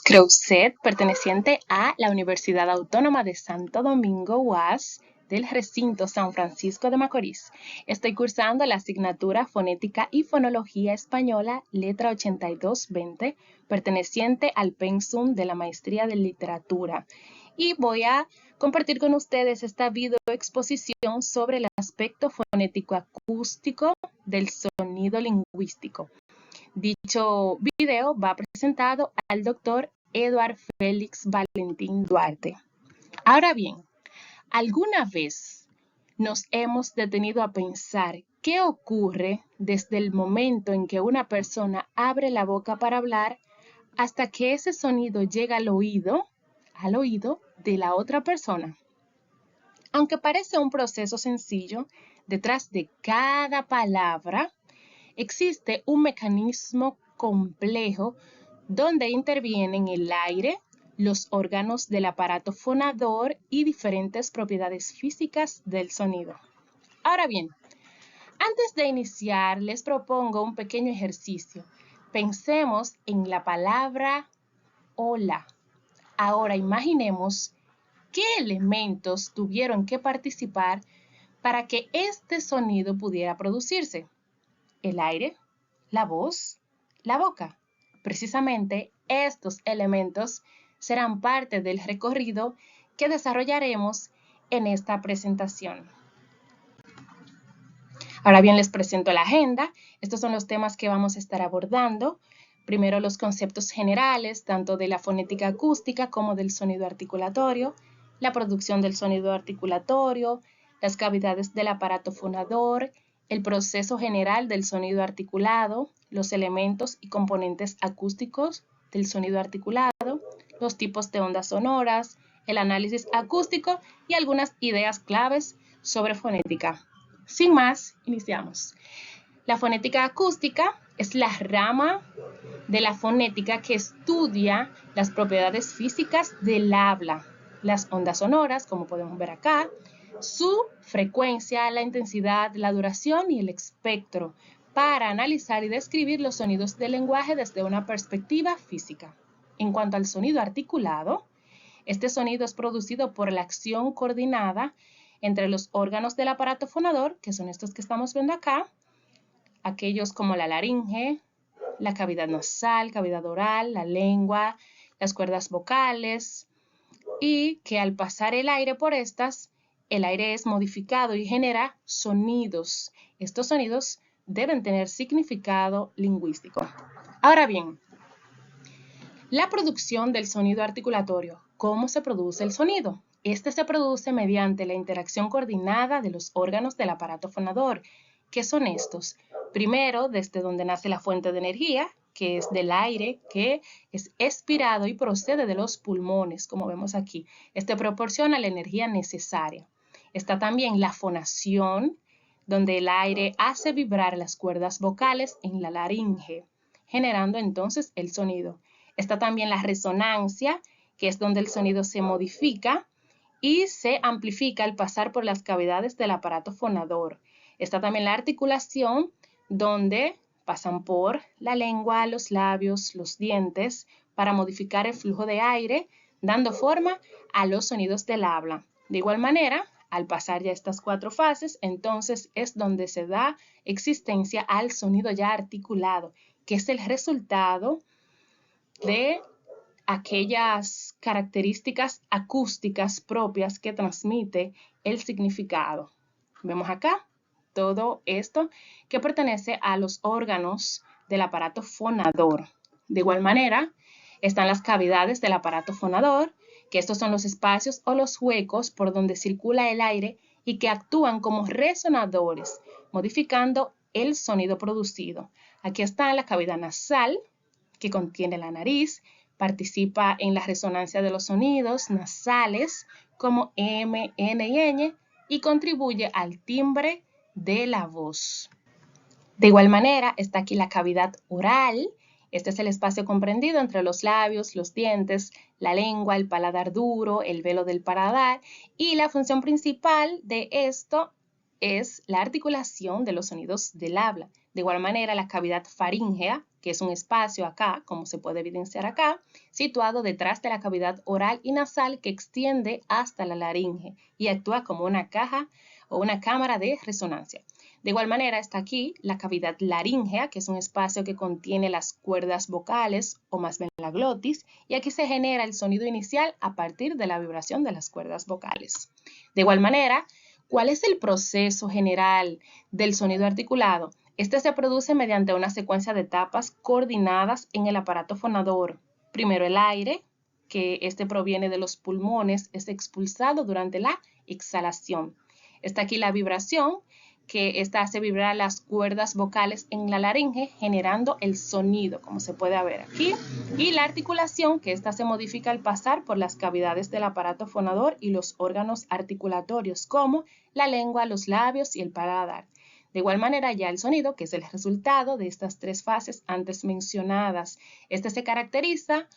Creuset, perteneciente a la Universidad Autónoma de Santo Domingo, UAS, del recinto San Francisco de Macorís. Estoy cursando la asignatura Fonética y Fonología Española, letra 8220, perteneciente al pensum de la Maestría de Literatura. Y voy a compartir con ustedes esta videoexposición sobre el aspecto fonético acústico del sonido lingüístico. Dicho video va presentado al doctor Eduard Félix Valentín Duarte. Ahora bien, ¿alguna vez nos hemos detenido a pensar qué ocurre desde el momento en que una persona abre la boca para hablar hasta que ese sonido llega al oído de la otra persona? Aunque parece un proceso sencillo, detrás de cada palabra existe un mecanismo complejo donde intervienen el aire, los órganos del aparato fonador y diferentes propiedades físicas del sonido. Ahora bien, antes de iniciar, les propongo un pequeño ejercicio. Pensemos en la palabra hola. Ahora imaginemos qué elementos tuvieron que participar para que este sonido pudiera producirse. El aire, la voz, la boca. Precisamente estos elementos serán parte del recorrido que desarrollaremos en esta presentación. Ahora bien, les presento la agenda. Estos son los temas que vamos a estar abordando. Primero, los conceptos generales, tanto de la fonética acústica como del sonido articulatorio, la producción del sonido articulatorio, las cavidades del aparato fonador, el proceso general del sonido articulado, los elementos y componentes acústicos del sonido articulado, los tipos de ondas sonoras, el análisis acústico y algunas ideas claves sobre fonética. Sin más, iniciamos. La fonética acústica es la rama de la fonética que estudia las propiedades físicas del habla, las ondas sonoras, como podemos ver acá, su frecuencia, la intensidad, la duración y el espectro, para analizar y describir los sonidos del lenguaje desde una perspectiva física. En cuanto al sonido articulado, este sonido es producido por la acción coordinada entre los órganos del aparato fonador, que son estos que estamos viendo acá, aquellos como la laringe, la cavidad nasal, cavidad oral, la lengua, las cuerdas vocales, y que al pasar el aire por estas, el aire es modificado y genera sonidos. Estos sonidos deben tener significado lingüístico. Ahora bien, la producción del sonido articulatorio. ¿Cómo se produce el sonido? Este se produce mediante la interacción coordinada de los órganos del aparato fonador. ¿Qué son estos? Primero, desde donde nace la fuente de energía, que es del aire, que es expirado y procede de los pulmones, como vemos aquí. Este proporciona la energía necesaria. Está también la fonación, donde el aire hace vibrar las cuerdas vocales en la laringe, generando entonces el sonido. Está también la resonancia, que es donde el sonido se modifica y se amplifica al pasar por las cavidades del aparato fonador. Está también la articulación, donde pasan por la lengua, los labios, los dientes, para modificar el flujo de aire, dando forma a los sonidos del habla. De igual manera, al pasar ya estas cuatro fases, entonces es donde se da existencia al sonido ya articulado, que es el resultado de aquellas características acústicas propias que transmite el significado. Vemos acá todo esto que pertenece a los órganos del aparato fonador. De igual manera, están las cavidades del aparato fonador, que estos son los espacios o los huecos por donde circula el aire y que actúan como resonadores, modificando el sonido producido. Aquí está la cavidad nasal, que contiene la nariz, participa en la resonancia de los sonidos nasales como M, N y Ñ y contribuye al timbre de la voz. De igual manera, está aquí la cavidad oral. Este es el espacio comprendido entre los labios, los dientes, la lengua, el paladar duro, el velo del paladar, y la función principal de esto es la articulación de los sonidos del habla. De igual manera, la cavidad faríngea, que es un espacio acá, como se puede evidenciar acá, situado detrás de la cavidad oral y nasal que extiende hasta la laringe y actúa como una caja o una cámara de resonancia. De igual manera está aquí la cavidad laríngea, que es un espacio que contiene las cuerdas vocales o más bien la glotis, y aquí se genera el sonido inicial a partir de la vibración de las cuerdas vocales. De igual manera, ¿cuál es el proceso general del sonido articulado? Este se produce mediante una secuencia de etapas coordinadas en el aparato fonador. Primero el aire, que este proviene de los pulmones, es expulsado durante la exhalación. Está aquí la vibración, que esta hace vibrar las cuerdas vocales en la laringe, generando el sonido, como se puede ver aquí. Y la articulación, que esta se modifica al pasar por las cavidades del aparato fonador y los órganos articulatorios, como la lengua, los labios y el paladar. De igual manera, ya el sonido, que es el resultado de estas tres fases antes mencionadas, este se caracteriza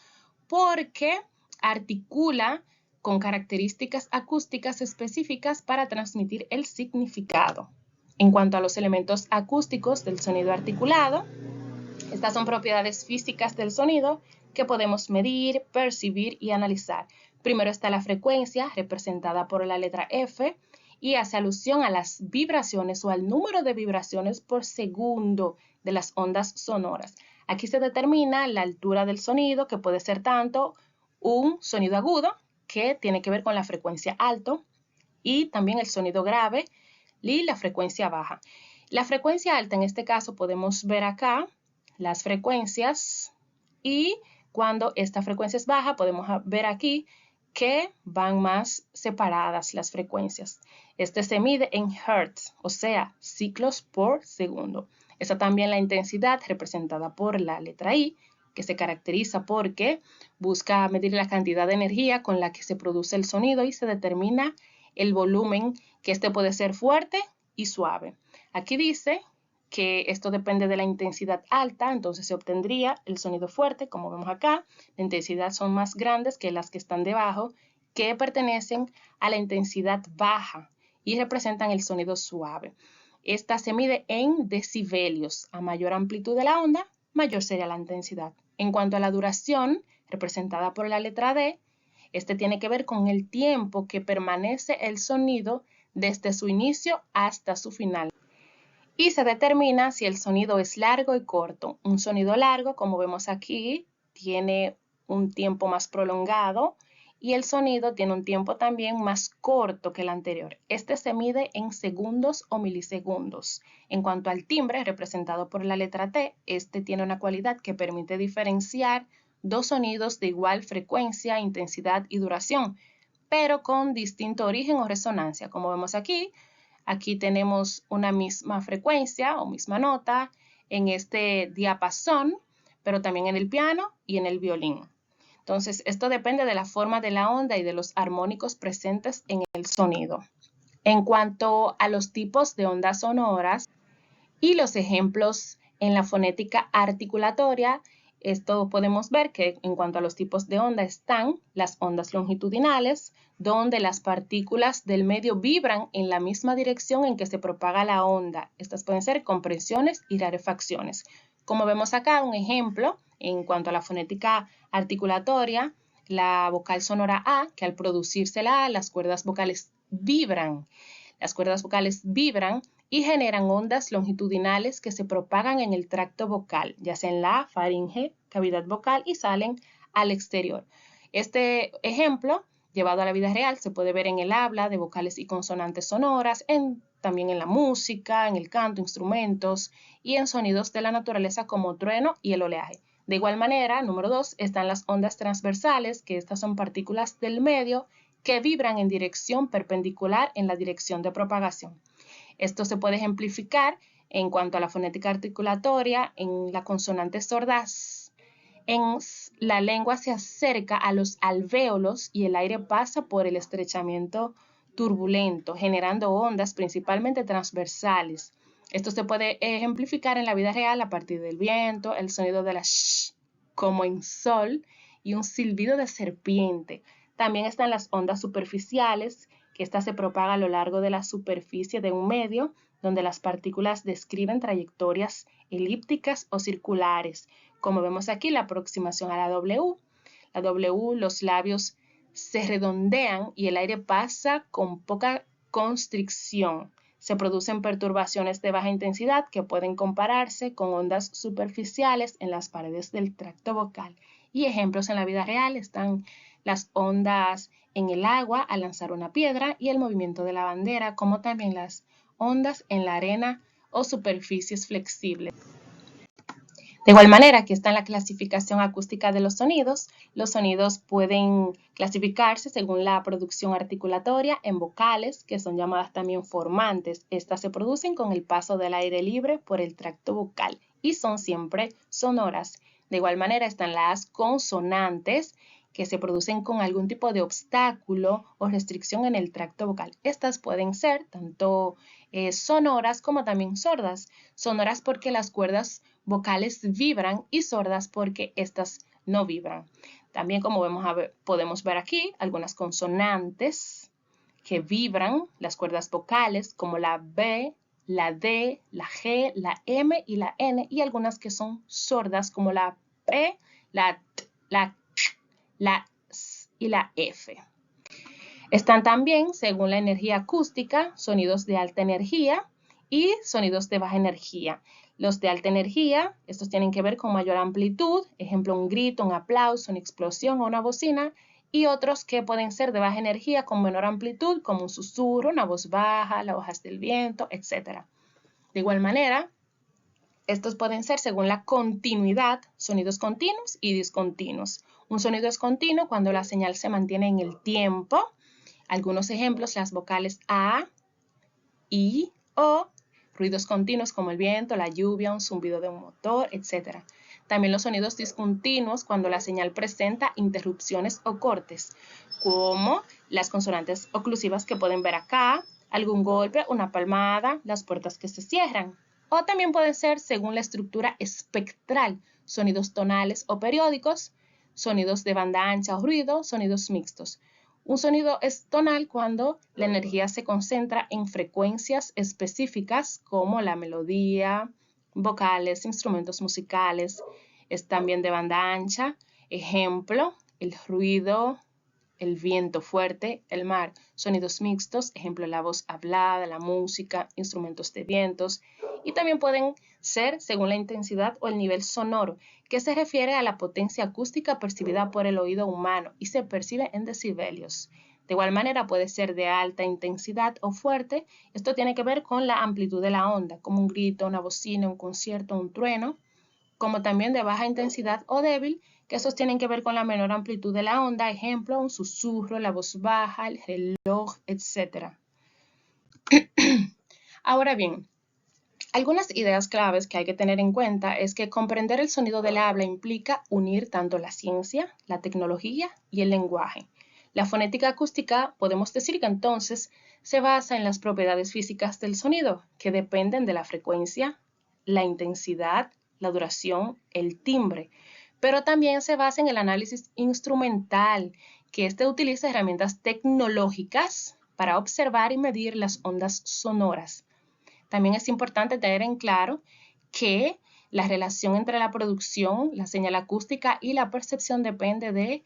porque articula con características acústicas específicas para transmitir el significado. En cuanto a los elementos acústicos del sonido articulado, estas son propiedades físicas del sonido que podemos medir, percibir y analizar. Primero está la frecuencia, representada por la letra F, y hace alusión a las vibraciones o al número de vibraciones por segundo de las ondas sonoras. Aquí se determina la altura del sonido, que puede ser tanto un sonido agudo, que tiene que ver con la frecuencia alto, y también el sonido grave y la frecuencia baja. La frecuencia alta, en este caso, podemos ver acá las frecuencias, y cuando esta frecuencia es baja, podemos ver aquí que van más separadas las frecuencias. Este se mide en hertz, o sea, ciclos por segundo. Está también la intensidad, representada por la letra I, que se caracteriza porque busca medir la cantidad de energía con la que se produce el sonido y se determina el volumen, que este puede ser fuerte y suave. Aquí dice que esto depende de la intensidad alta, entonces se obtendría el sonido fuerte, como vemos acá. La intensidad son más grandes que las que están debajo, que pertenecen a la intensidad baja y representan el sonido suave. Esta se mide en decibelios. A mayor amplitud de la onda, mayor sería la intensidad. En cuanto a la duración, representada por la letra D, este tiene que ver con el tiempo que permanece el sonido desde su inicio hasta su final. Y se determina si el sonido es largo y corto. Un sonido largo, como vemos aquí, tiene un tiempo más prolongado y el sonido tiene un tiempo también más corto que el anterior. Este se mide en segundos o milisegundos. En cuanto al timbre, representado por la letra T, este tiene una cualidad que permite diferenciar dos sonidos de igual frecuencia, intensidad y duración, pero con distinto origen o resonancia. Como vemos aquí, aquí tenemos una misma frecuencia o misma nota en este diapasón, pero también en el piano y en el violín. Entonces, esto depende de la forma de la onda y de los armónicos presentes en el sonido. En cuanto a los tipos de ondas sonoras y los ejemplos en la fonética articulatoria, esto podemos ver que en cuanto a los tipos de onda están las ondas longitudinales, donde las partículas del medio vibran en la misma dirección en que se propaga la onda. Estas pueden ser compresiones y rarefacciones. Como vemos acá, un ejemplo en cuanto a la fonética articulatoria, la vocal sonora A, que al producirse la A, las cuerdas vocales vibran. Las cuerdas vocales vibran y generan ondas longitudinales que se propagan en el tracto vocal, ya sea en la faringe, cavidad vocal, y salen al exterior. Este ejemplo, llevado a la vida real, se puede ver en el habla de vocales y consonantes sonoras, también en la música, en el canto, instrumentos y en sonidos de la naturaleza como trueno y el oleaje. De igual manera, número 2, están las ondas transversales, que estas son partículas del medio que vibran en dirección perpendicular en la dirección de propagación. Esto se puede ejemplificar en cuanto a la fonética articulatoria en la consonante sorda. La lengua se acerca a los alvéolos y el aire pasa por el estrechamiento turbulento, generando ondas principalmente transversales. Esto se puede ejemplificar en la vida real a partir del viento, el sonido de la sh, como en sol, y un silbido de serpiente. También están las ondas superficiales, que ésta se propaga a lo largo de la superficie de un medio donde las partículas describen trayectorias elípticas o circulares. Como vemos aquí, la aproximación a la W. La W, los labios se redondean y el aire pasa con poca constricción. Se producen perturbaciones de baja intensidad que pueden compararse con ondas superficiales en las paredes del tracto vocal. Y ejemplos en la vida real están las ondas en el agua al lanzar una piedra y el movimiento de la bandera, como también las ondas en la arena o superficies flexibles. De igual manera que está en la clasificación acústica de los sonidos pueden clasificarse según la producción articulatoria en vocales, que son llamadas también formantes. Estas se producen con el paso del aire libre por el tracto vocal y son siempre sonoras. De igual manera están las consonantes, que se producen con algún tipo de obstáculo o restricción en el tracto vocal. Estas pueden ser tanto sonoras como también sordas. Sonoras porque las cuerdas vocales vibran y sordas porque estas no vibran. También, como podemos ver aquí, algunas consonantes que vibran, las cuerdas vocales como la B, la D, la G, la M y la N, y algunas que son sordas como la P, la T, la Ch, la S y la F. Están también, según la energía acústica, sonidos de alta energía y sonidos de baja energía. Los de alta energía, estos tienen que ver con mayor amplitud, ejemplo, un grito, un aplauso, una explosión o una bocina, y otros que pueden ser de baja energía con menor amplitud, como un susurro, una voz baja, las hojas del viento, etc. De igual manera, estos pueden ser según la continuidad, sonidos continuos y discontinuos. Un sonido es continuo cuando la señal se mantiene en el tiempo. Algunos ejemplos, las vocales A, I, O, ruidos continuos como el viento, la lluvia, un zumbido de un motor, etc. También los sonidos discontinuos cuando la señal presenta interrupciones o cortes, como las consonantes oclusivas que pueden ver acá, algún golpe, una palmada, las puertas que se cierran. O también pueden ser según la estructura espectral, sonidos tonales o periódicos, sonidos de banda ancha o ruido, sonidos mixtos. Un sonido es tonal cuando la energía se concentra en frecuencias específicas como la melodía, vocales, instrumentos musicales. Es también de banda ancha, ejemplo, el ruido, el viento fuerte, el mar. Sonidos mixtos, ejemplo, la voz hablada, la música, instrumentos de vientos. Y también pueden ser según la intensidad o el nivel sonoro, que se refiere a la potencia acústica percibida por el oído humano y se percibe en decibelios. De igual manera puede ser de alta intensidad o fuerte. Esto tiene que ver con la amplitud de la onda, como un grito, una bocina, un concierto, un trueno, como también de baja intensidad o débil, que esos tienen que ver con la menor amplitud de la onda, ejemplo, un susurro, la voz baja, el reloj, etc. Ahora bien, algunas ideas claves que hay que tener en cuenta es que comprender el sonido del habla implica unir tanto la ciencia, la tecnología y el lenguaje. La fonética acústica, podemos decir que entonces se basa en las propiedades físicas del sonido, que dependen de la frecuencia, la intensidad, la duración, el timbre, pero también se basa en el análisis instrumental, que utiliza herramientas tecnológicas para observar y medir las ondas sonoras. También es importante tener en claro que la relación entre la producción, la señal acústica y la percepción depende de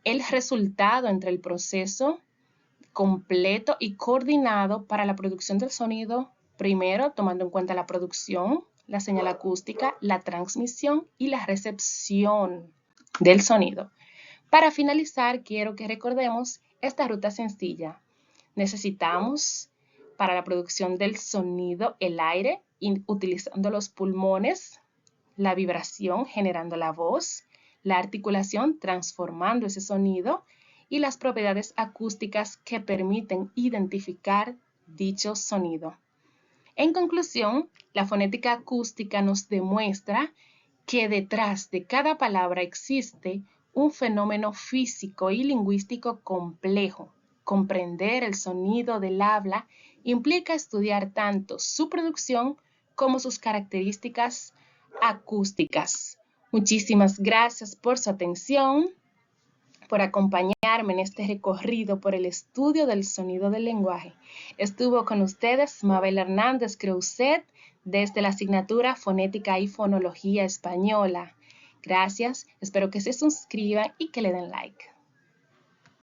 el resultado entre el proceso completo y coordinado para la producción del sonido, primero tomando en cuenta la producción, la señal acústica, la transmisión y la recepción del sonido. Para finalizar, quiero que recordemos esta ruta sencilla. Necesitamos para la producción del sonido el aire, utilizando los pulmones, la vibración generando la voz, la articulación transformando ese sonido y las propiedades acústicas que permiten identificar dicho sonido. En conclusión, la fonética acústica nos demuestra que detrás de cada palabra existe un fenómeno físico y lingüístico complejo. Comprender el sonido del habla implica estudiar tanto su producción como sus características acústicas. Muchísimas gracias por su atención. por acompañarme en este recorrido por el estudio del sonido del lenguaje. Estuvo con ustedes Mabel Hernández Creuset desde la asignatura Fonética y Fonología Española. Gracias, espero que se suscriban y que le den like.